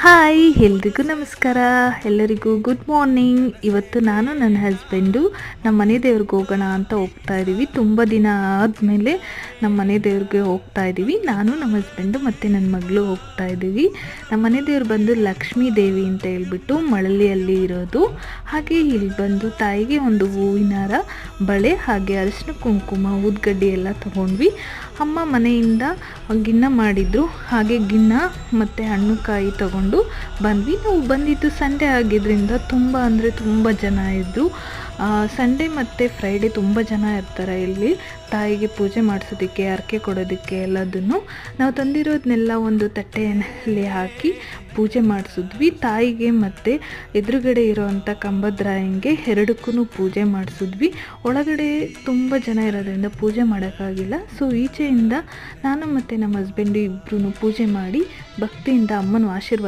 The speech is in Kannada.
ಹಾಯ್ ಎಲ್ರಿಗೂ ನಮಸ್ಕಾರ. ಎಲ್ಲರಿಗೂ ಗುಡ್ ಮಾರ್ನಿಂಗ್. ಇವತ್ತು ನಾನು ನನ್ನ ಹಸ್ಬೆಂಡು ನಮ್ಮ ಮನೆ ದೇವ್ರಿಗೆ ಹೋಗೋಣ ಅಂತ ಹೋಗ್ತಾ ಇದ್ದೀವಿ. ತುಂಬ ದಿನ ಆದಮೇಲೆ ನಮ್ಮ ಮನೆ ದೇವ್ರಿಗೆ ಹೋಗ್ತಾ ಇದ್ದೀವಿ. ನಾನು ನಮ್ಮ ಹಸ್ಬೆಂಡು ಮತ್ತು ನನ್ನ ಮಗಳು ಹೋಗ್ತಾ ಇದ್ದೀವಿ. ನಮ್ಮ ಮನೆ ದೇವ್ರು ಬಂದು ಲಕ್ಷ್ಮೀ ದೇವಿ ಅಂತ ಹೇಳ್ಬಿಟ್ಟು ಮಳಲಿಯಲ್ಲಿ ಇರೋದು. ಹಾಗೆ ಇಲ್ಲಿ ಬಂದು ತಾಯಿಗೆ ಒಂದು ಹೂವಿನಾರ, ಬಳೆ, ಹಾಗೆ ಅರಿಶಿನ ಕುಂಕುಮ, ಊದ್ಗಡ್ಡಿ ಎಲ್ಲ ತೊಗೊಂಡ್ವಿ. ಅಮ್ಮ ಮನೆಯಿಂದ ಗಿನ್ನ ಮಾಡಿದ್ರು, ಹಾಗೆ ಗಿನ್ನ ಮತ್ತು ಹಣ್ಣು ಕಾಯಿ ತಗೊಂಡು ಬಂದ್ವಿ. ನಾವು ಬಂದಿದ್ದು ಸಂಡೇ ಆಗಿದ್ದರಿಂದ ತುಂಬ ಅಂದರೆ ತುಂಬ ಜನ ಇದ್ದರು. ಸಂಡೇ ಮತ್ತು ಫ್ರೈಡೇ ತುಂಬ ಜನ ಇರ್ತಾರೆ ಇಲ್ಲಿ ತಾಯಿಗೆ ಪೂಜೆ ಮಾಡಿಸೋದಕ್ಕೆ, ಹರಕೆ ಕೊಡೋದಕ್ಕೆ ಎಲ್ಲದನ್ನು. ನಾವು ತಂದಿರೋದನ್ನೆಲ್ಲ ಒಂದು ತಟ್ಟೆಯಲ್ಲಿ ಹಾಕಿ ಪೂಜೆ ಮಾಡಿಸಿದ್ವಿ. ತಾಯಿಗೆ ಮತ್ತು ಎದುರುಗಡೆ ಇರೋವಂಥ ಕಂಬದ್ರಾಯಂಗೆ ಎರಡಕ್ಕೂ ಪೂಜೆ ಮಾಡಿಸಿದ್ವಿ. ಒಳಗಡೆ ತುಂಬ ಜನ ಇರೋದ್ರಿಂದ ಪೂಜೆ ಮಾಡೋಕ್ಕಾಗಿಲ್ಲ. ಸೊ ಈಚೆಯಿಂದ ನಾನು ಮತ್ತು ನಮ್ಮ ಹಸ್ಬೆಂಡು ಇಬ್ಬರೂ ಪೂಜೆ ಮಾಡಿ ಭಕ್ತಿಯಿಂದ ಅಮ್ಮನ ಆಶೀರ್ವಾದ